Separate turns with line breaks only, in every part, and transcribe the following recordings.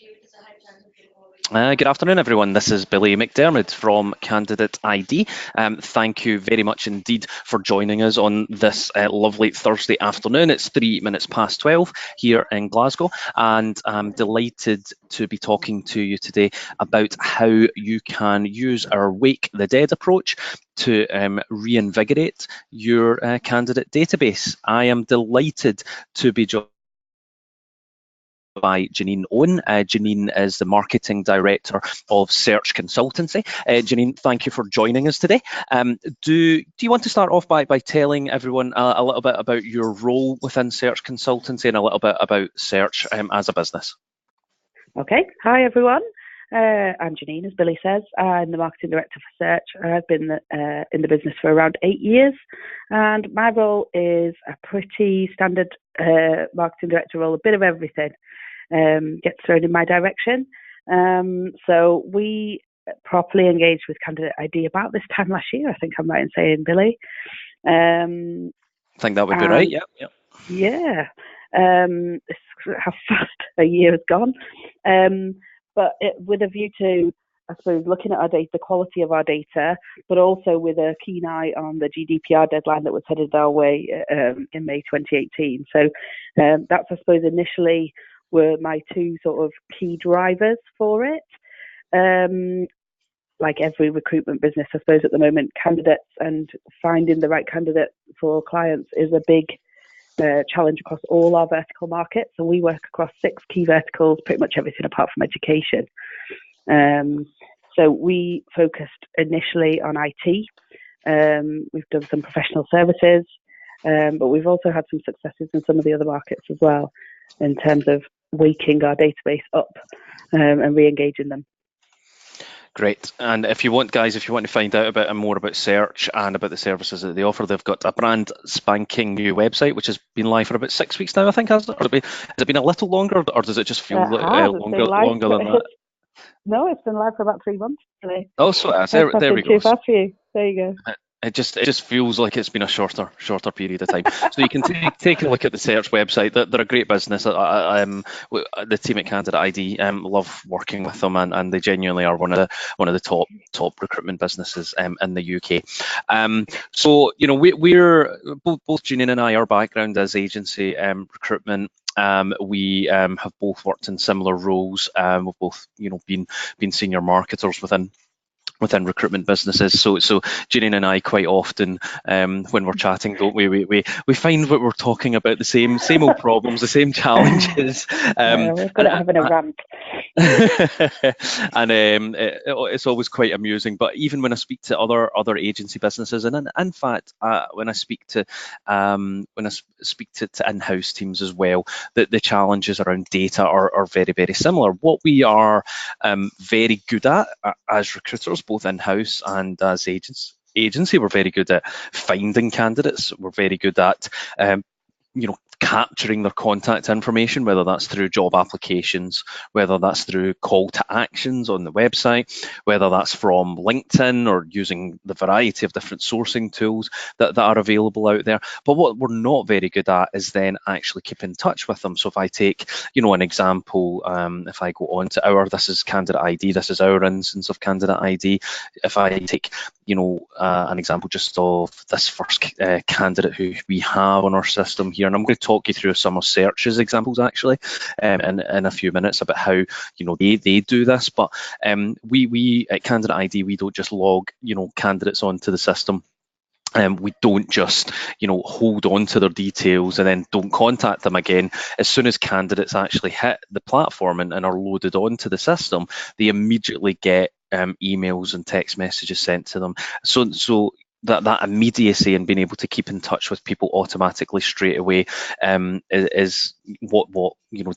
Good afternoon, everyone. This is Billy McDermott from Candidate.ID. Thank you very much indeed for joining us on this lovely Thursday afternoon. It's 3 minutes past 12 here in Glasgow, and I'm delighted to be talking to you today about how you can use our Wake the Dead approach to reinvigorate your candidate database. I am delighted to be joined by Janine Owen. Janine is the Marketing Director of Search Consultancy. Janine, thank you for joining us today. Do you want to start off by telling everyone a little bit about your role within Search Consultancy and a little bit about Search as a business?
Okay, hi everyone. I'm Janine, as Billy says. I'm the Marketing Director for Search. I've been in the business for around 8 years, and my role is a pretty standard Marketing Director role, a bit of everything. Gets thrown in my direction. So we properly engaged with Candidate.ID about this time last year, I think I'm right in saying, Billy.
I think that would be right, yeah.
Yeah. How fast a year has gone. But with a view to, I suppose, looking at our data, the quality of our data, but also with a keen eye on the GDPR deadline that was headed our way in May 2018. So that's, I suppose, initially were my two sort of key drivers for it. Like every recruitment business, I suppose at the moment, candidates and finding the right candidate for clients is a big challenge across all our vertical markets. And we work across 6 key verticals, pretty much everything apart from education. So we focused initially on IT. We've done some professional services, but we've also had some successes in some of the other markets as well, in terms of waking our database up and re-engaging them.
Great. And if you want, guys, if you want to find out a bit more about Search and about the services that they offer, they've got a brand spanking new website, which has been live for about 6 weeks now, I think, has it? Or has it been a little longer, or does it just feel longer than that?
No, it's been live for about 3 months today.
Oh, so there we go.
Too fast for you. There you go.
It just feels like it's been a shorter period of time. So you can take a look at the Search website. They're a great business. The team at Candidate.ID love working with them, and they genuinely are one of the top recruitment businesses in the UK. So we're both Janine and I, our background is agency recruitment. We have both worked in similar roles. We've both been senior marketers within recruitment businesses. So Janine and I quite often, when we're chatting, don't we find that we're talking about the same old problems, the same challenges.
We're good at having a rant.
And it's always quite amusing. But even when I speak to other agency businesses, and in fact, when I speak to in-house teams as well, the challenges around data are very, very similar. What we are very good at as recruiters, both in-house and as agency, we're very good at finding candidates. We're very good at capturing their contact information, whether that's through job applications, whether that's through call to actions on the website, whether that's from LinkedIn or using the variety of different sourcing tools that are available out there. But what we're not very good at is then actually keep in touch with them. So if I take, an example, if I go on to this is Candidate.ID, this is our instance of Candidate.ID. If I take, an example just of this first candidate who we have on our system here, and I'm going to talk you through some of Search's examples actually in a few minutes about how they do this. But we at Candidate.ID, we don't just log candidates onto the system. We don't just, hold on to their details and then don't contact them again. As soon as candidates actually hit the platform and are loaded onto the system, they immediately get emails and text messages sent to them. So that immediacy and being able to keep in touch with people automatically straight away is what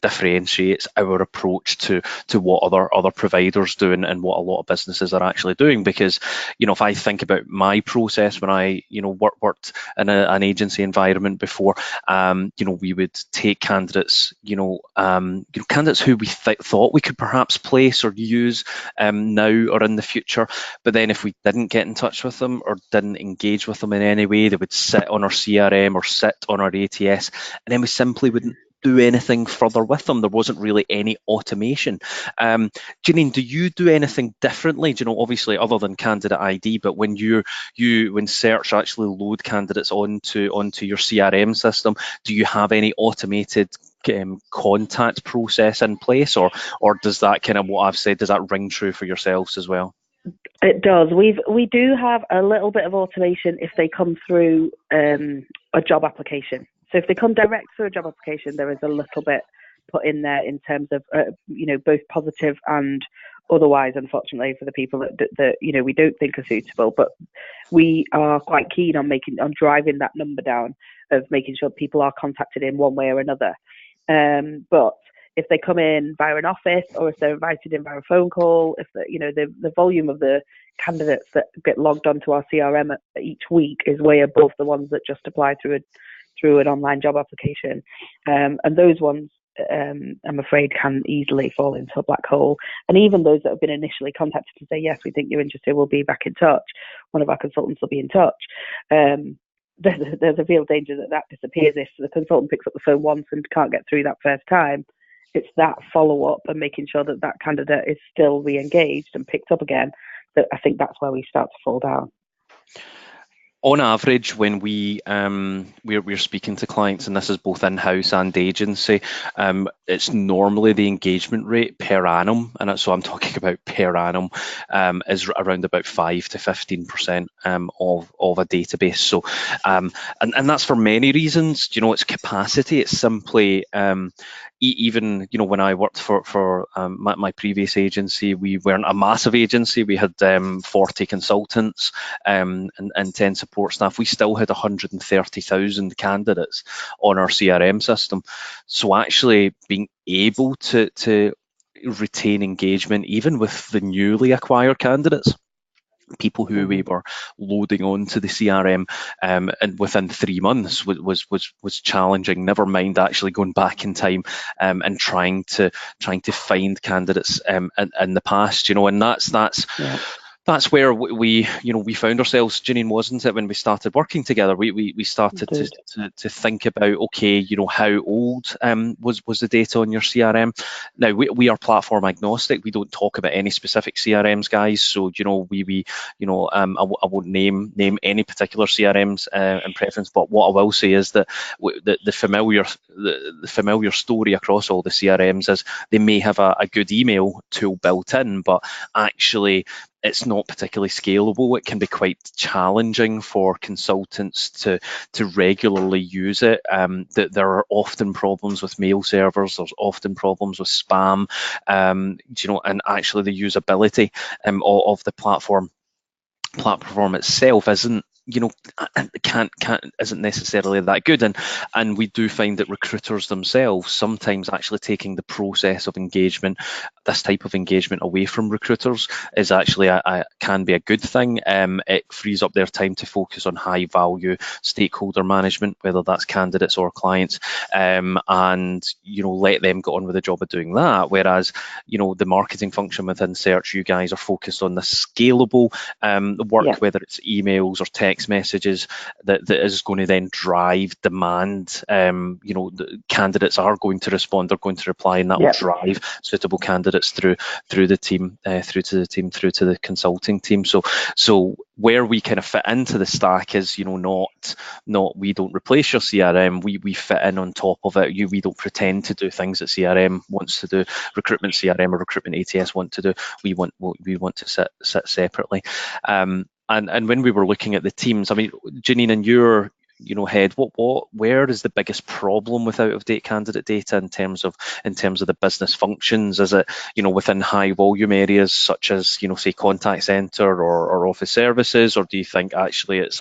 differentiates our approach to what other providers do and what a lot of businesses are actually doing. Because if I think about my process when I worked in an agency environment before, we would take candidates, candidates who we thought we could perhaps place or use now or in the future, but then if we didn't get in touch with them or didn't engage with them in any way, they would sit on our CRM or sit on our ATS, and then we simply wouldn't do anything further with them. There wasn't really any automation. Janine, do you do anything differently? Do you know, obviously other than Candidate.ID, but when when Search actually load candidates onto your CRM system, do you have any automated contact process in place, or does that kind of what I've said, does that ring true for yourselves as well?
It does. We do have a little bit of automation if they come through a job application. So if they come direct through a job application, there is a little bit put in there in terms of both positive and otherwise, unfortunately, for the people that we don't think are suitable. But we are quite keen on driving that number down, of making sure people are contacted in one way or another. But if they come in via an office, or if they're invited in via a phone call, if the volume of the candidates that get logged onto our CRM each week is way above the ones that just apply through an online job application, and those ones, I'm afraid, can easily fall into a black hole. And even those that have been initially contacted to say, yes, we think you're interested, we'll be back in touch, one of our consultants will be in touch, there's a real danger that disappears if the consultant picks up the phone once and can't get through that first time. It's that follow-up and making sure that candidate is still re-engaged and picked up again, that I think that's where we start to fall down.
On average, when we're speaking to clients, and this is both in-house and agency, it's normally the engagement rate per annum, and so I'm talking about per annum, is around about 5 to 15% of a database. So, and that's for many reasons. It's capacity. It's simply even when I worked for my previous agency, we weren't a massive agency. We had 40 consultants and 10 support staff. We still had 130,000 candidates on our CRM system. So actually being able to retain engagement, even with the newly acquired candidates, people who we were loading onto the CRM and within 3 months was challenging. Never mind actually going back in time and trying to find candidates in the past. And that's where we found ourselves, Janine, wasn't it, when we started working together? We started to think about, okay, how old was the data on your CRM? Now we are platform agnostic. We don't talk about any specific CRMs, guys. So I won't name any particular CRMs in preference. But what I will say is that the familiar story across all the CRMs is they may have a good email tool built in, but actually it's not particularly scalable. It can be quite challenging for consultants to regularly use it. There are often problems with mail servers. There's often problems with spam, and actually the usability of the platform itself isn't isn't necessarily that good, and we do find that recruiters themselves sometimes actually taking the process of engagement, this type of engagement, away from recruiters is actually can be a good thing. It frees up their time to focus on high value stakeholder management, whether that's candidates or clients, and let them get on with the job of doing that. Whereas the marketing function within Search, you guys are focused on the scalable work, whether it's emails or text messages that is going to then drive demand. The candidates are going to respond, they're going to reply, and that will drive suitable candidates through the team, through to the consulting team. So where we kind of fit into the stack is, not we don't replace your CRM, we fit in on top of it. We don't pretend to do things that CRM wants to do, recruitment CRM or recruitment ATS want to do. We want to sit separately. And when we were looking at the teams, I mean, Janine, in your head, where is the biggest problem with out of date candidate data in terms of the business functions? Is it within high volume areas such as say contact center or office services, or do you think actually it's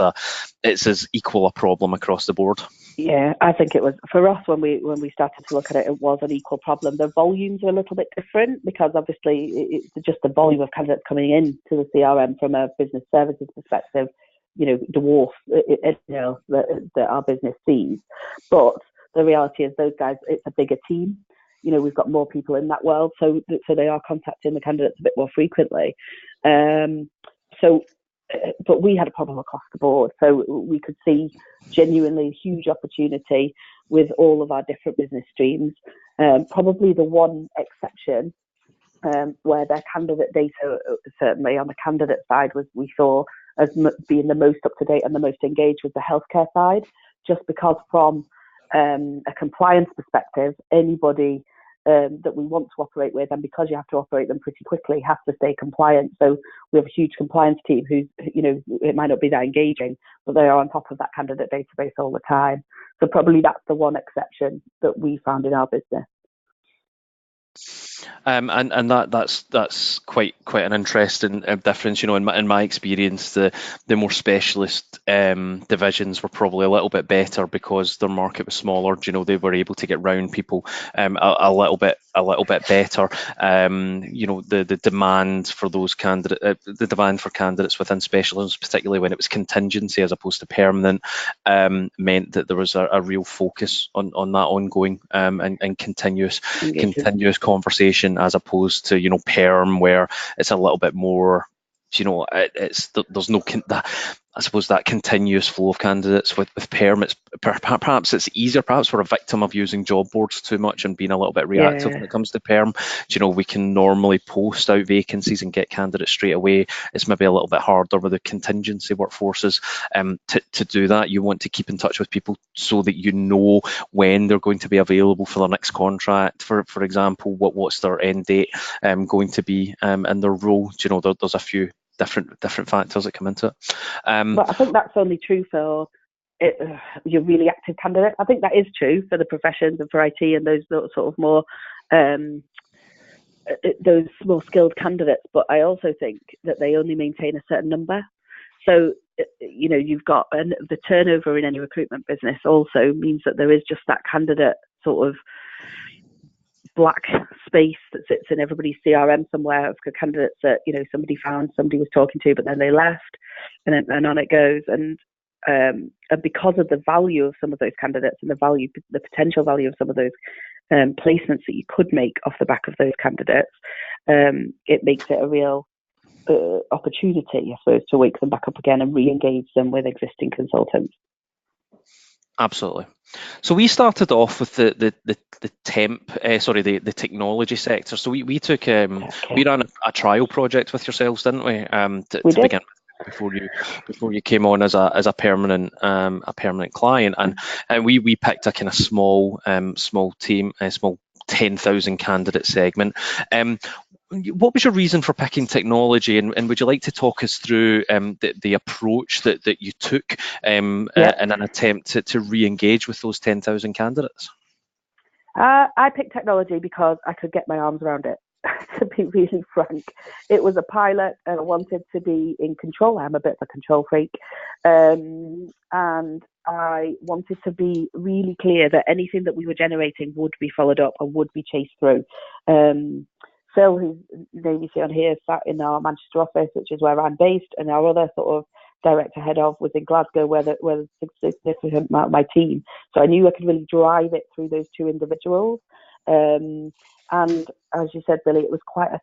as equal a problem across the board?
Yeah, I think it was, for us, when we started to look at it, it was an equal problem. The volumes are a little bit different because obviously it's just the volume of candidates coming in to the CRM from a business services perspective, dwarf that our business sees. But the reality is those guys, it's a bigger team. We've got more people in that world, so they are contacting the candidates a bit more frequently. So but we had a problem across the board. So we could see genuinely huge opportunity with all of our different business streams. Probably the one exception where their candidate data, certainly on the candidate side, was we saw as being the most up to date and the most engaged with the healthcare side, just because from a compliance perspective, anybody that we want to operate with, and because you have to operate them pretty quickly, have to stay compliant. So we have a huge compliance team who, it might not be that engaging, but they are on top of that candidate database all the time. So probably that's the one exception that we found in our business.
And that's quite an interesting difference. In my experience, the more specialist divisions were probably a little bit better because their market was smaller. They were able to get round people a little bit better. The demand for those the demand for candidates within specialisms, particularly when it was contingency as opposed to permanent, meant that there was a real focus on that ongoing and continuous conversation, as opposed to perm, where it's a little bit more, there's no I suppose that continuous flow of candidates. With perm, it's perhaps it's easier. Perhaps we're a victim of using job boards too much and being a little bit reactive when it comes to perm. We can normally post out vacancies and get candidates straight away. It's maybe a little bit harder with the contingency workforces to do that. You want to keep in touch with people so that when they're going to be available for their next contract. For example, what's their end date going to be in their role. There's a few different factors that come into it.
But I think that's only true for your really active candidates. I think that is true for the professions and for IT and those sort of more those more skilled candidates. But I also think that they only maintain a certain number. So you've got the turnover in any recruitment business also means that there is just that candidate sort of black space that sits in everybody's CRM somewhere of candidates that somebody found, somebody was talking to, but then they left, and on it goes. And because of the value of some of those candidates and the potential value of some of those placements that you could make off the back of those candidates, it makes it a real opportunity, I suppose, to wake them back up again and re-engage them with existing consultants.
Absolutely. So we started off with the technology sector. So we took we ran a trial project with yourselves, didn't we? To begin with, before you came on as a permanent client, and we picked a kind of small team, a small 10,000 candidate segment. What was your reason for picking technology, and would you like to talk us through the approach that you took in an attempt to re-engage with those 10,000 candidates?
I picked technology because I could get my arms around it, to be really frank. It was a pilot and I wanted to be in control. I'm a bit of a control freak. And I wanted to be really clear that anything that we were generating would be followed up and would be chased through. Phil, whose name you see on here, sat in our Manchester office, which is where I'm based, and our other sort of director head of was in Glasgow, where the significant amount of my team. So I knew I could really drive it through those two individuals. And as you said, Billy, it was quite a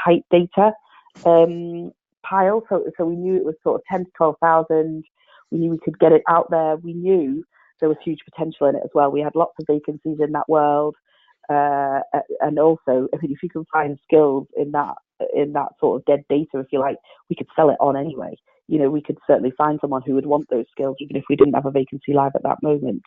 tight data pile. So we knew it was sort of 10 to 12,000. We knew we could get it out there. We knew there was huge potential in it as well. We had lots of vacancies in that world. And also, if you can find skills in that sort of dead data, if you like, we could sell it on anyway. We could certainly find someone who would want those skills, even if we didn't have a vacancy live at that moment.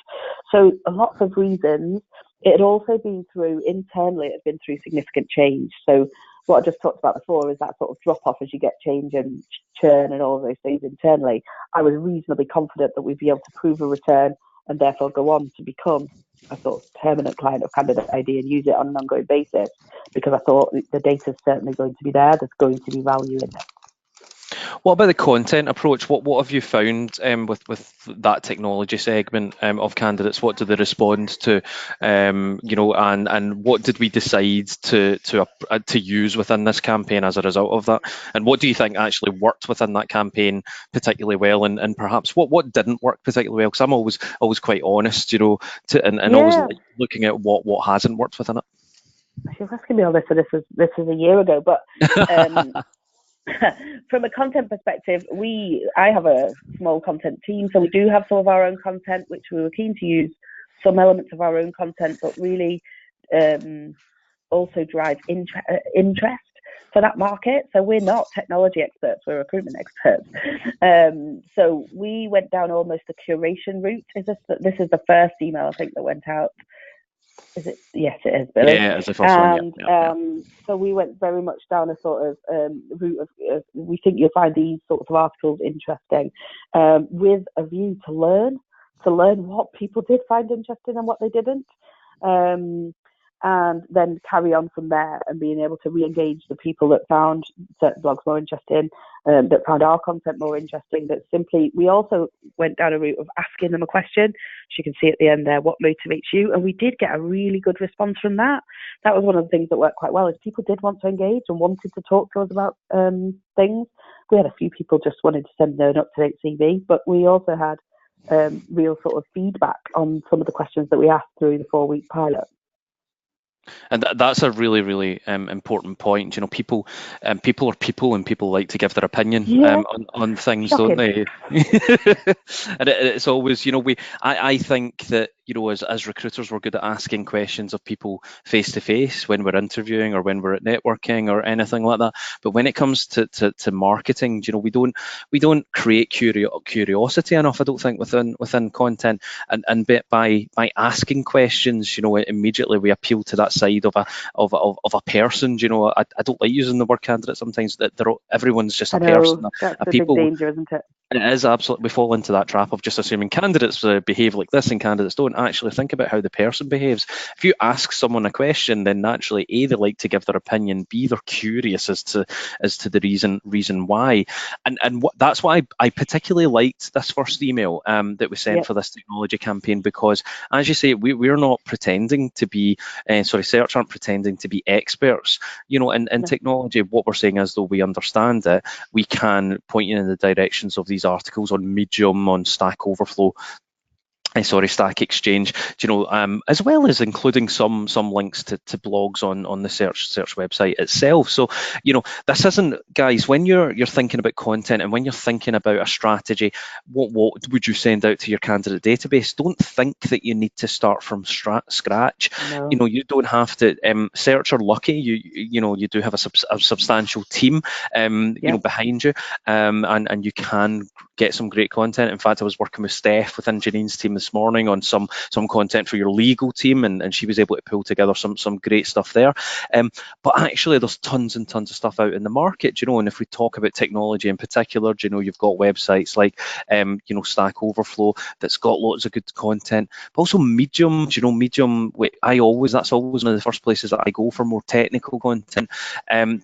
So lots of reasons. It had also been through, internally, it had been through significant change. So what I just talked about before is that sort of drop off as you get change and churn and all of those things internally. I was reasonably confident that we'd be able to prove a return and therefore go on to become a sort of permanent client of Candidate.ID and use it on an ongoing basis, because I thought the data is certainly going to be there. There's going to be value in it.
What about the content approach? What have you found with that technology segment of candidates? What do they respond to? And what did we decide to use within this campaign as a result of that? And what do you think actually worked within that campaign particularly well? And perhaps what didn't work particularly well? Because I'm always quite honest, and always looking at what hasn't worked within it.
You're asking me all this, so this is a year ago, but. From a content perspective, I have a small content team, so we do have some of our own content, which we were keen to use some elements of our own content, but really also drive interest for that market. So we're not technology experts, we're recruitment experts. So we went down almost the curation route. This is the first email I think that went out. Is it? Yes, it is, Billy.
Yeah, it's the first one. Yeah.
So we went very much down a sort of route of we think you'll find these sorts of articles interesting, with a view to learn what people did find interesting and what they didn't, and then carry on from there and being able to re-engage the people that found certain blogs more interesting, that found our content more interesting. That simply, we also went down a route of asking them a question. As you can see at the end there, what motivates you? And we did get a really good response from that. That was one of the things that worked quite well, is people did want to engage and wanted to talk to us about things. We had a few people just wanted to send an up-to-date CV, but we also had real sort of feedback on some of the questions that we asked through the 4-week pilot.
And that's a really, really important point. You know, people are people, and people like to give their opinion on things,
Shocking.
don't they? And it's always, you know, I think that, you know, as recruiters, we're good at asking questions of people face to face when we're interviewing or when we're at networking or anything like that. But when it comes to marketing, you know, we don't create curiosity enough, I don't think, within content. And by asking questions, you know, immediately we appeal to that side of a person. You know, I don't like using the word candidate sometimes. That everyone's just a person,
that's
a people.
Big danger, isn't it?
It is absolutely. We fall into that trap of just assuming candidates behave like this and candidates don't. Actually think about how the person behaves. If you ask someone a question, then naturally, A, they like to give their opinion, B, they're curious as to the reason why. And that's why I particularly liked this first email that we sent for this technology campaign, because, as you say, we're not pretending to be, Search aren't pretending to be experts. You know, in technology, what we're saying is, though we understand it, we can point you in the directions of these articles on Medium, on Stack Overflow, Stack Exchange, you know, as well as including some links to blogs on the search website itself. So, you know, this isn't, guys, when you're thinking about content and when you're thinking about a strategy, what would you send out to your candidate database? Don't think that you need to start from scratch.
No.
You know, you don't have to. Search are lucky. You do have a substantial team, you know, behind you, and you can get some great content. In fact, I was working with Steph within Janine's team this morning on some content for your legal team, and she was able to pull together some great stuff there. But actually, there's tons and tons of stuff out in the market, you know. And if we talk about technology in particular, you know, you've got websites like you know, Stack Overflow that's got lots of good content, but also Medium. You know, Medium, that's always one of the first places that I go for more technical content,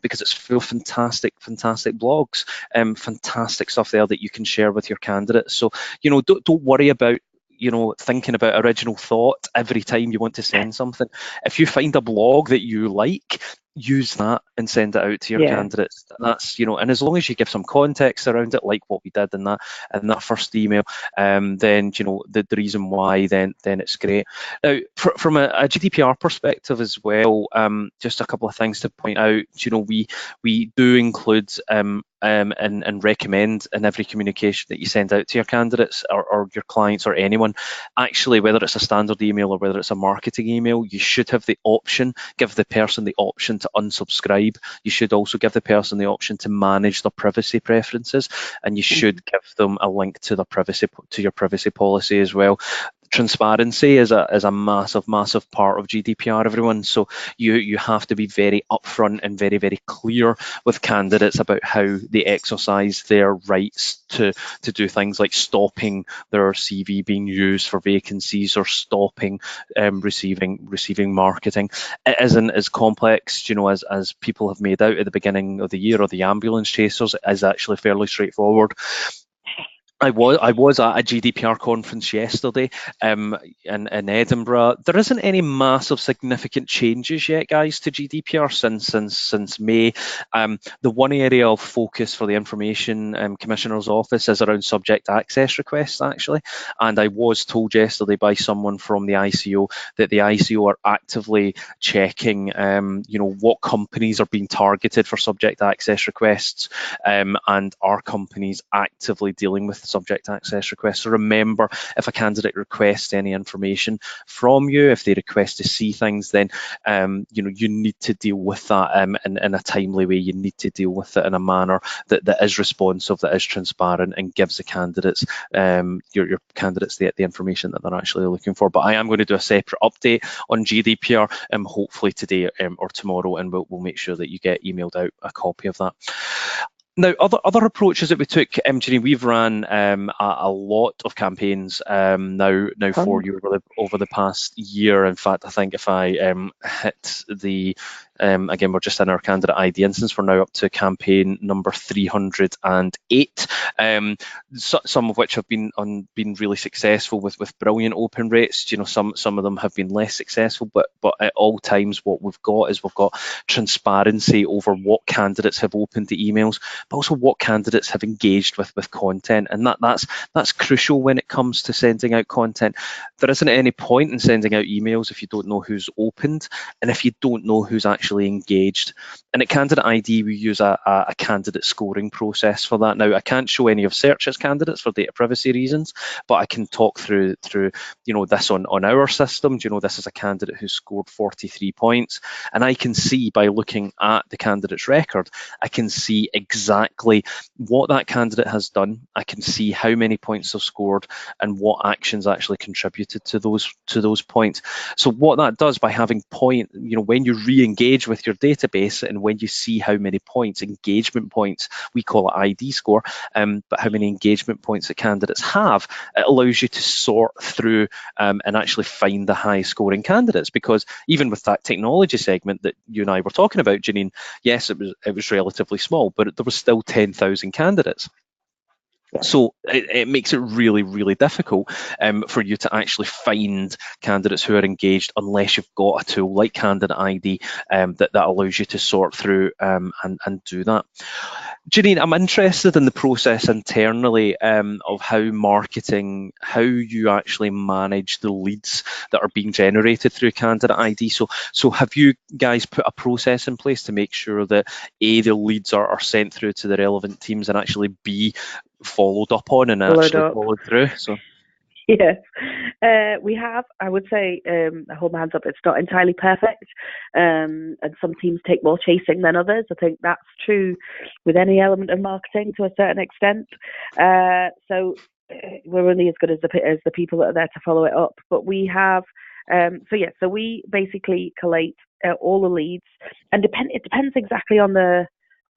because it's full of fantastic blogs, fantastic stuff there that you can share with your candidates. So, you know, don't worry about, you know, thinking about original thought every time you want to send something. If you find a blog that you like, use that and send it out to your candidates. That's, you know, and as long as you give some context around it, like what we did in that first email, then, you know, the reason why, then it's great. Now, from a GDPR perspective as well, just a couple of things to point out. You know, we do include and recommend in every communication that you send out to your candidates or your clients or anyone, actually, whether it's a standard email or whether it's a marketing email, you should have the option, give the person the option to unsubscribe. You should also give the person the option to manage their privacy preferences, and you should give them a link to your privacy policy as well. Transparency is a massive part of GDPR, everyone. So you have to be very upfront and very, very clear with candidates about how they exercise their rights to do things like stopping their CV being used for vacancies or stopping receiving marketing. It isn't as complex, you know, as people have made out at the beginning of the year, or the ambulance chasers. It is actually fairly straightforward. I was at a GDPR conference yesterday in Edinburgh. There isn't any massive significant changes yet, guys, to GDPR since May. The one area of focus for the Information Commissioner's Office is around subject access requests, actually. And I was told yesterday by someone from the ICO that the ICO are actively checking, what companies are being targeted for subject access requests, and are companies actively dealing with subject access requests. So remember, if a candidate requests any information from you, if they request to see things, then you need to deal with that in a timely way. You need to deal with it in a manner that is responsive, that is transparent, and gives the candidates your candidates the information that they're actually looking for. But I am going to do a separate update on GDPR, hopefully today or tomorrow, and we'll make sure that you get emailed out a copy of that. Now, other approaches that we took, Janine, we've ran a lot of campaigns now for you over the past year. In fact, I think if I hit the again, we're just in our Candidate.ID instance. We're now up to campaign number 308. Some of which have been really successful with brilliant open rates. Some of them have been less successful, but at all times what we've got transparency over what candidates have opened the emails, but also what candidates have engaged with content, and that's crucial when it comes to sending out content. There isn't any point in sending out emails if you don't know who's opened and if you don't know who's actually engaged. And at Candidate.ID, we use a candidate scoring process for that. Now, I can't show any of Search's candidates for data privacy reasons, but I can talk through this on our system. This is a candidate who scored 43 points, and I can see by looking at the candidate's record, I can see exactly what that candidate has done. I can see how many points they've scored and what actions actually contributed to those points. So what that does by having when you re-engage with your database and when you see how many points, engagement points, we call it ID score, but how many engagement points that candidates have, it allows you to sort through and actually find the high scoring candidates. Because even with that technology segment that you and I were talking about, Janine, yes, it was relatively small, but there was still 10,000 candidates. So it makes it really, really difficult for you to actually find candidates who are engaged unless you've got a tool like Candidate.ID that allows you to sort through and do that. Janine, I'm interested in the process internally of how you actually manage the leads that are being generated through Candidate.ID. So have you guys put a process in place to make sure that A, the leads are sent through to the relevant teams, and actually B, followed up on and followed through? So
yes, we have. I would say, I hold my hands up, it's not entirely perfect, and some teams take more chasing than others. I think that's true with any element of marketing to a certain extent. So we're only as good as the people that are there to follow it up. But we have, so we basically collate all the leads, and it depends exactly on the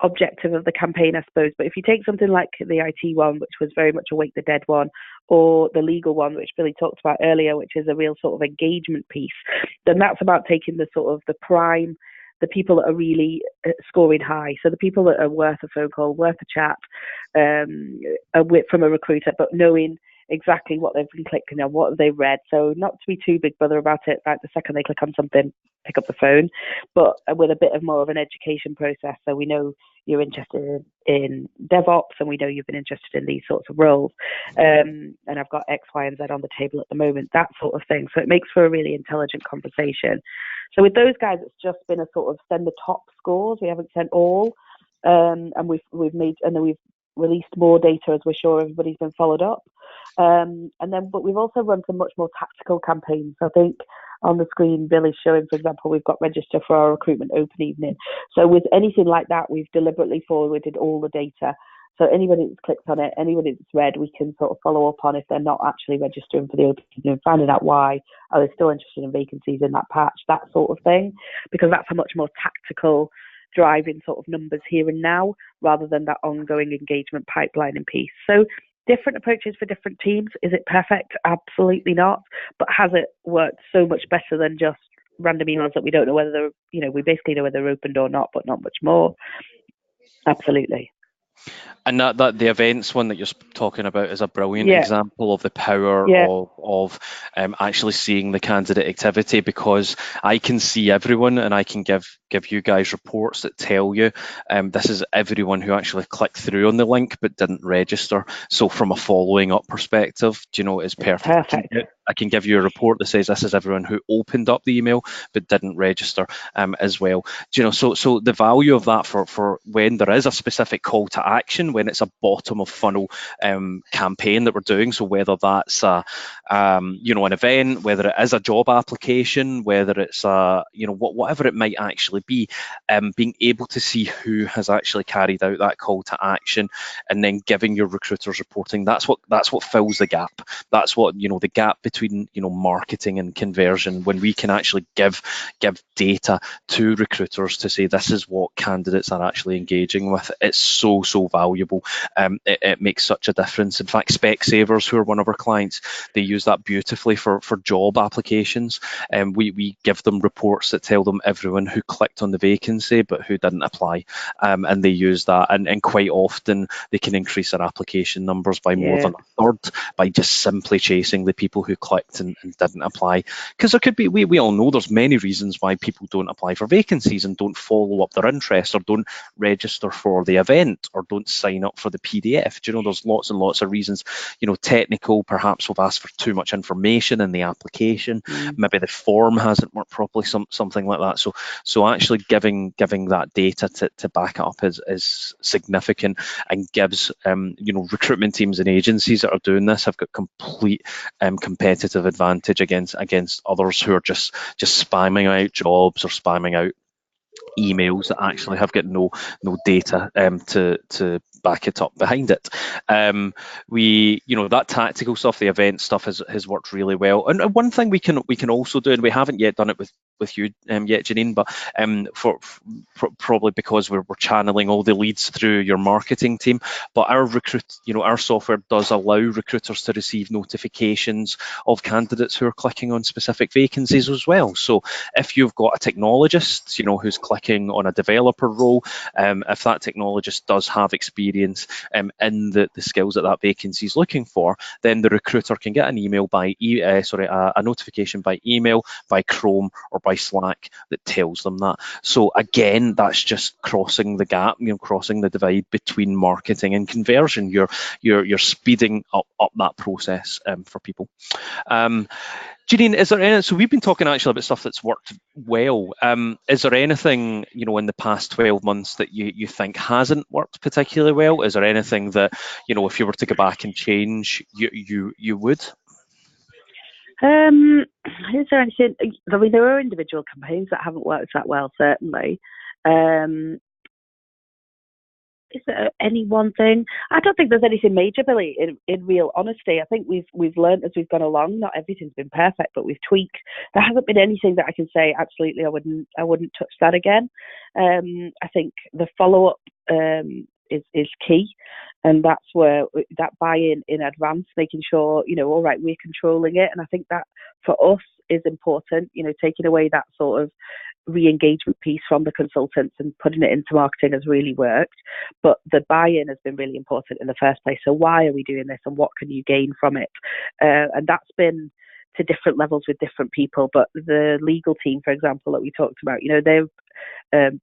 objective of the campaign, I suppose. But if you take something like the IT one, which was very much a Wake the Dead one, or the legal one, which Billy talked about earlier, which is a real sort of engagement piece, then that's about taking the sort of the prime, the people that are really scoring high. So the people that are worth a phone call, worth a chat from a recruiter, but knowing exactly what they've been clicking on, what have they read. So not to be too big brother about it, like the second they click on something, pick up the phone, but with a bit of more of an education process. So we know you're interested in DevOps, and we know you've been interested in these sorts of roles. And I've got X, Y, and Z on the table at the moment, that sort of thing. So it makes for a really intelligent conversation. So with those guys, it's just been a sort of send the top scores. We haven't sent all, and we've released more data as we're sure everybody's been followed up. But we've also run some much more tactical campaigns. I think on the screen, Billy's showing, for example, we've got register for our recruitment open evening. So with anything like that, we've deliberately forwarded all the data. So anybody that's clicked on it, anybody that's read, we can sort of follow up on if they're not actually registering for the open evening, finding out why, are they still interested in vacancies in that patch, that sort of thing, because that's a much more tactical driving sort of numbers here and now, rather than that ongoing engagement pipeline and piece. So different approaches for different teams. Is it perfect? Absolutely not. But has it worked so much better than just random emails that we don't know whether they're, we basically know whether they're opened or not, but not much more? Absolutely.
And that the events one that you're talking about is a brilliant
Yeah.
example of the power
Yeah.
of actually seeing the candidate activity, because I can see everyone and I can give you guys reports that tell you this is everyone who actually clicked through on the link but didn't register. So from a following up perspective, it's perfect. I can give you a report that says this is everyone who opened up the email but didn't register as well. So the value of that for when there is a specific call to action, when it's a bottom of funnel campaign that we're doing. So whether that's an event, whether it is a job application, whether it's whatever it might actually be, being able to see who has actually carried out that call to action, and then giving your recruiters reporting. That's what fills the gap. That's what the gap between marketing and conversion, when we can actually give data to recruiters to say this is what candidates are actually engaging with. It's so valuable. It makes such a difference. In fact, Specsavers, who are one of our clients, they use that beautifully for job applications. We give them reports that tell them everyone who clicked on the vacancy but who didn't apply, and they use that, and quite often they can increase their application numbers by more than a third by just simply chasing the people who clicked and didn't apply. Because there could be, we all know there's many reasons why people don't apply for vacancies and don't follow up their interest, or don't register for the event, or don't sign up for the PDF. There's lots and lots of reasons. Technical, perhaps we've asked for too much information in the application. Maybe the form hasn't worked properly, something like that. So actually giving that data to back it up is significant, and gives recruitment teams and agencies that are doing this have got complete competitive advantage against others who are just spamming out jobs or spamming out emails that actually have got no data to back it up behind it. That tactical stuff, the event stuff has worked really well. And one thing we can also do, and we haven't yet done it with you yet, Janine, but probably because we're channeling all the leads through your marketing team, but our software does allow recruiters to receive notifications of candidates who are clicking on specific vacancies as well. So if you've got a technologist, who's clicking on a developer role, if that technologist does have experience in the skills that vacancy is looking for, then the recruiter can get an email a notification by email, by Chrome, or by Slack that tells them that. So again, that's just crossing the gap, crossing the divide between marketing and conversion. You're speeding up that process for people. Janine, is there any? So we've been talking actually about stuff that's worked well. Is there anything in the past 12 months that you think hasn't worked particularly well? Is there anything that if you were to go back and change, you would?
Is there anything? I mean, there are individual campaigns that haven't worked that well, certainly. Is there any one thing? I don't think there's anything major, Billy. In real honesty, I think we've learned as we've gone along. Not everything's been perfect, but we've tweaked. There hasn't been anything that I can say absolutely I wouldn't touch that again. I think the follow up is key, and that's where that buy-in in advance, making sure all right, we're controlling it, and I think that for us is important. Taking away that sort of re-engagement piece from the consultants and putting it into marketing has really worked, but the buy-in has been really important in the first place. So why are we doing this, and what can you gain from it? And that's been to different levels with different people. But the legal team, for example, that we talked about, they're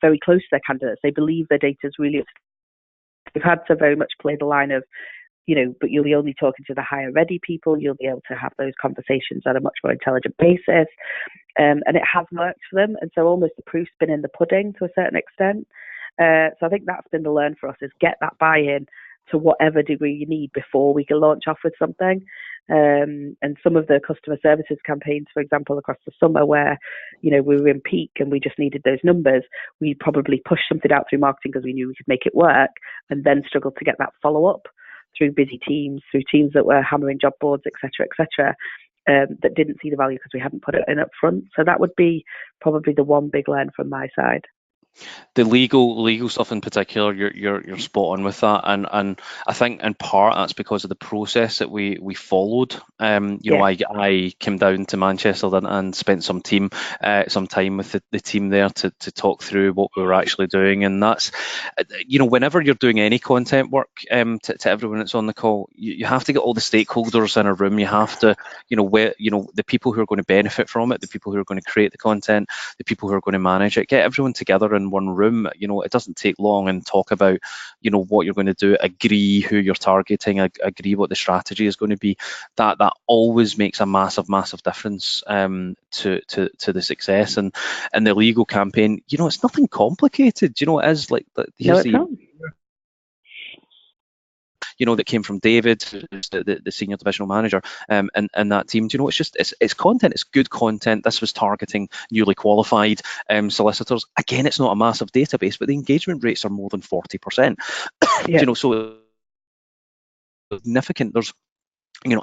very close to their candidates. They believe their data is really. We've had to very much play the line of, but you'll be only talking to the higher ready people. You'll be able to have those conversations on a much more intelligent basis. And it has worked for them. And so almost the proof's been in the pudding to a certain extent. So I think that's been the learn for us, is get that buy-in to whatever degree you need before we can launch off with something. And some of the customer services campaigns, for example, across the summer where, we were in peak and we just needed those numbers, we probably pushed something out through marketing because we knew we could make it work, and then struggled to get that follow-up through busy teams, through teams that were hammering job boards, etc., that didn't see the value because we hadn't put it in up front. So that would be probably the one big learn from my side.
The legal stuff in particular, you're spot on with that, and I think in part that's because of the process that we followed.
Yeah.
I came down to Manchester and spent some time with the team there to talk through what we were actually doing, and that's, whenever you're doing any content work, to everyone that's on the call, you have to get all the stakeholders in a room. You have to, the people who are going to benefit from it, the people who are going to create the content, the people who are going to manage it, get everyone together in one room. It doesn't take long, and talk about, what you're going to do, agree who you're targeting, agree what the strategy is going to be. That always makes a massive difference to the success. And the legal campaign, it's nothing complicated. It is like,
No, it's not.
That came from David, who's the senior divisional manager, and that team. It's content. It's good content. This was targeting newly qualified solicitors. Again, it's not a massive database, but the engagement rates are more than 40%.
Yeah.
So significant.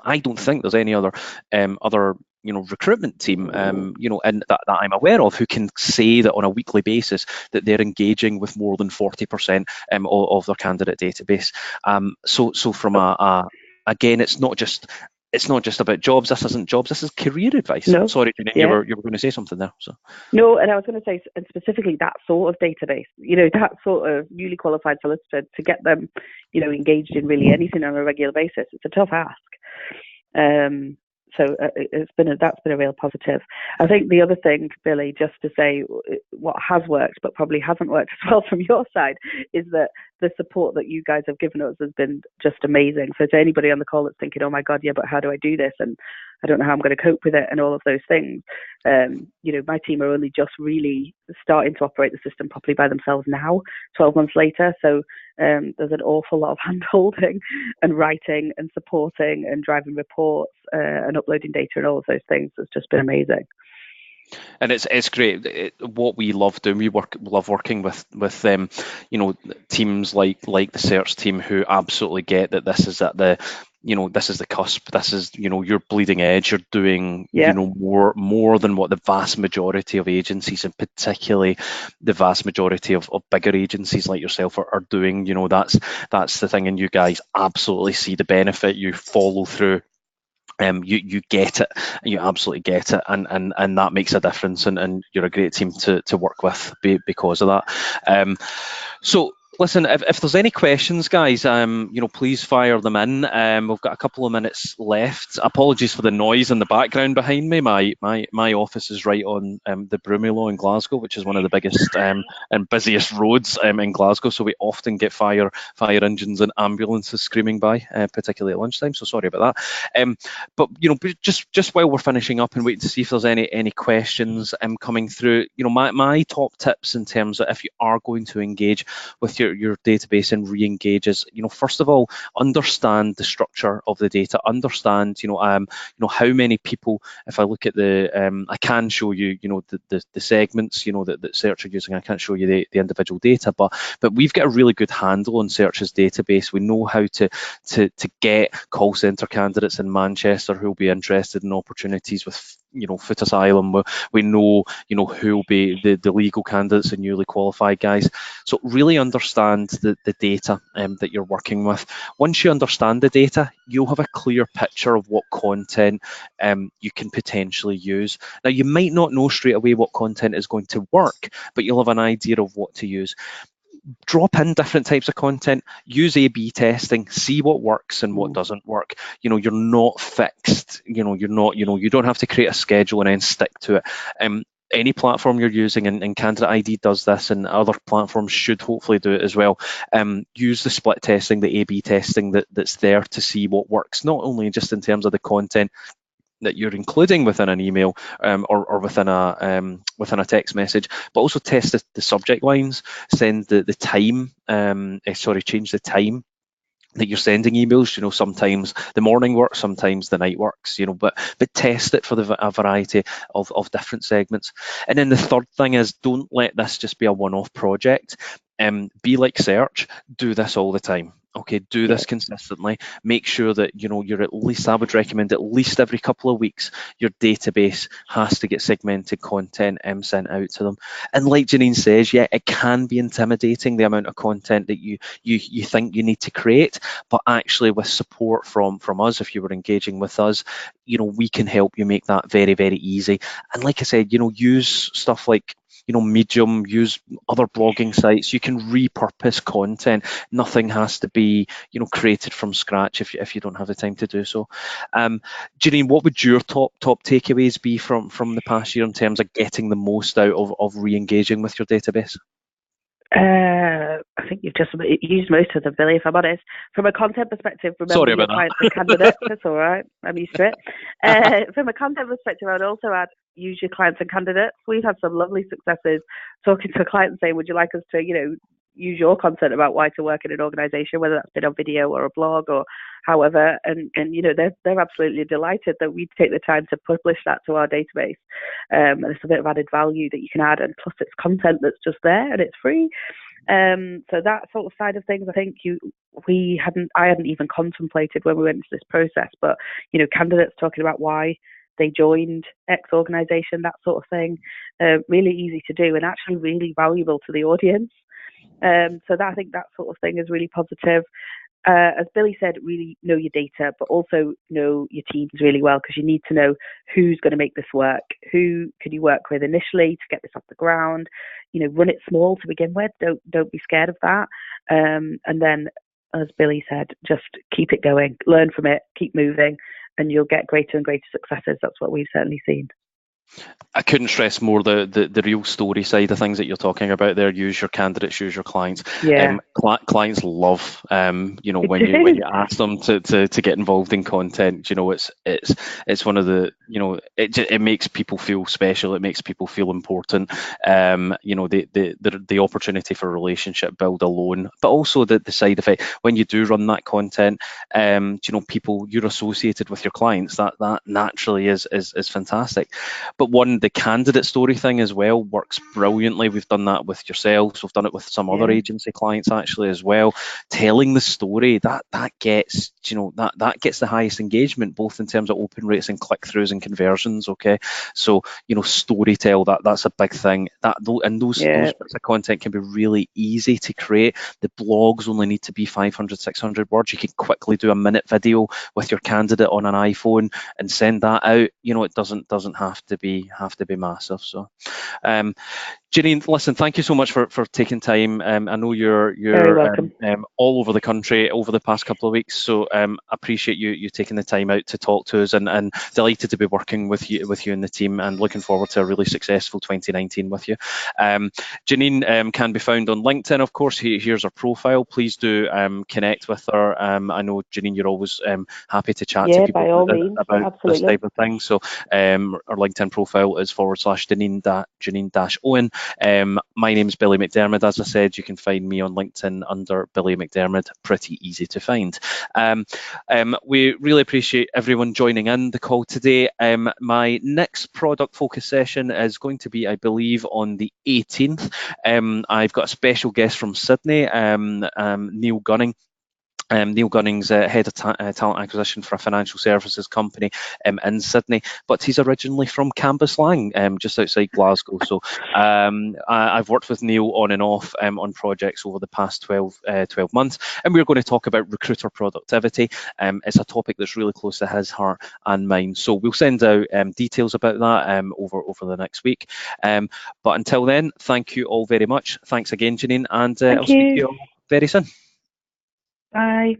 I don't think there's any other recruitment team, and that I'm aware of, who can say that on a weekly basis that they're engaging with more than 40% of their candidate database. So from again, it's not just about jobs. This isn't jobs. This is career advice.
No.
Sorry, Janine,
Yeah.
you were going to say something there. So.
No, and I was going to say, and specifically that sort of database, that sort of newly qualified solicitor, to get them, engaged in really anything on a regular basis, it's a tough ask. So that's been a real positive. I think the other thing, Billy, just to say what has worked but probably hasn't worked as well from your side, is that the support that you guys have given us has been just amazing. So to anybody on the call that's thinking, oh my God, yeah, but how do I do this? And I don't know how I'm going to cope with it and all of those things. My team are only just really starting to operate the system properly by themselves now, 12 months later. So there's an awful lot of hand-holding and writing and supporting and driving reports and uploading data and all of those things. It's just been amazing.
And it's great. What we love doing, love working with teams like the search team, who absolutely get that this is at the this is the cusp. This is your bleeding edge. You're doing more than what the vast majority of agencies, and particularly the vast majority of bigger agencies like yourself are doing. That's the thing, and you guys absolutely see the benefit. You follow through. You get it, you absolutely get it, and that makes a difference, and you're a great team to work with because of that. So listen, if there's any questions, guys, please fire them in. We've got a couple of minutes left. Apologies for the noise in the background behind me. My office is right on the Broomielaw in Glasgow, which is one of the biggest and busiest roads in Glasgow. So we often get fire engines and ambulances screaming by, particularly at lunchtime. So sorry about that. But just while we're finishing up and waiting to see if there's any questions coming through, my top tips in terms of if you are going to engage with your database and re-engage is, first of all, understand the structure of the data. Understand, how many people. If I look at I can show you, the segments, that Search are using. I can't show you the individual data, but we've got a really good handle on Search's database. We know how to get call centre candidates in Manchester who will be interested in opportunities with Foot Asylum. We know who will be the legal candidates and newly qualified guys. So really understand the data that you're working with. Once you understand the data, you'll have a clear picture of what content you can potentially use. Now, you might not know straight away what content is going to work, but you'll have an idea of what to use. Drop in different types of content, use A/B testing, see what works and what doesn't work. You're not fixed. You don't have to create a schedule and then stick to it. Any platform you're using, and Candidate.ID does this, and other platforms should hopefully do it as well. Use the split testing, the A/B testing that's there to see what works, not only just in terms of the content that you're including within an email or within a text message, but also test the subject lines, send the time, change the time that you're sending emails. Sometimes the morning works, sometimes the night works, but test it for a variety of different segments. And then the third thing is, don't let this just be a one-off project. Be like Search, do this all the time. Okay, do this consistently. Make sure that you're at least, I would recommend at least every couple of weeks, your database has to get segmented content sent out to them. And like Janine says, yeah, it can be intimidating, the amount of content that you think you need to create, but actually with support from us, if you were engaging with us, we can help you make that very, very easy. And like I said, use stuff like Medium, use other blogging sites. You can repurpose content. Nothing has to be, created from scratch if you don't have the time to do so. Janine, what would your top takeaways be from the past year in terms of getting the most out of re-engaging with your database?
I think you've just used most of them, Billy, if I'm honest. From a content perspective, remember
Sorry
your
about
clients
that.
and candidates. That's all right. I'm used to it. From a content perspective, I would also add use your clients and candidates. We've had some lovely successes talking to a client and saying, would you like us to, use your content about why to work in an organization, whether that's been on video or a blog or however, and they're absolutely delighted that we take the time to publish that to our database. And it's a bit of added value that you can add, and plus it's content that's just there and it's free. So that sort of side of things, I think I hadn't even contemplated when we went into this process, but candidates talking about why they joined X organization, that sort of thing, really easy to do and actually really valuable to the audience. So I think that sort of thing is really positive. As Billy said, really know your data, but also know your teams really well, because you need to know who's going to make this work. Who can you work with initially to get this off the ground? Run it small to begin with. Don't be scared of that. And then, as Billy said, just keep it going. Learn from it. Keep moving, and you'll get greater and greater successes. That's what we've certainly seen.
I couldn't stress more the real story side of things that you're talking about there. Use your candidates, use your clients.
Yeah.
Clients love, when you ask them to get involved in content. It's one of the, it makes people feel special. It makes people feel important. The opportunity for relationship build alone, but also the side effect when you do run that content. People you're associated with your clients. That naturally is fantastic. But the candidate story thing as well works brilliantly. We've done that with yourselves. We've done it with some other agency clients actually as well. Telling the story that gets that gets the highest engagement, both in terms of open rates and click-throughs and conversions. Okay, so storytell, that's a big thing. Those bits of content can be really easy to create. The blogs only need to be 500, 600 words. You can quickly do a minute video with your candidate on an iPhone and send that out. It doesn't have to be massive. So Janine, listen, thank you so much for taking time. I know you're
very welcome.
All over the country over the past couple of weeks, so appreciate you taking the time out to talk to us, and delighted to be working with you and the team, and looking forward to a really successful 2019 with you. Janine can be found on LinkedIn, of course. Here's her profile. Please do connect with her. I know, Janine, you're always happy to chat to people
by all means.
about
Absolutely.
this type of thing. So our LinkedIn profile is /Janine Owen. My name is Billy McDermott. As I said, you can find me on LinkedIn under Billy McDermott. Pretty easy to find. We really appreciate everyone joining in the call today. My next product focus session is going to be, I believe, on the 18th. I've got a special guest from Sydney, Neil Gunning. Neil Gunning's head of talent acquisition for a financial services company in Sydney, but he's originally from Cambuslang, just outside Glasgow. So I've worked with Neil on and off on projects over the past 12 months, and we're going to talk about recruiter productivity. It's a topic that's really close to his heart and mine. So we'll send out details about that over the next week. But until then, thank you all very much. Thanks again, Janine, and I'll speak to you all very soon.
Bye.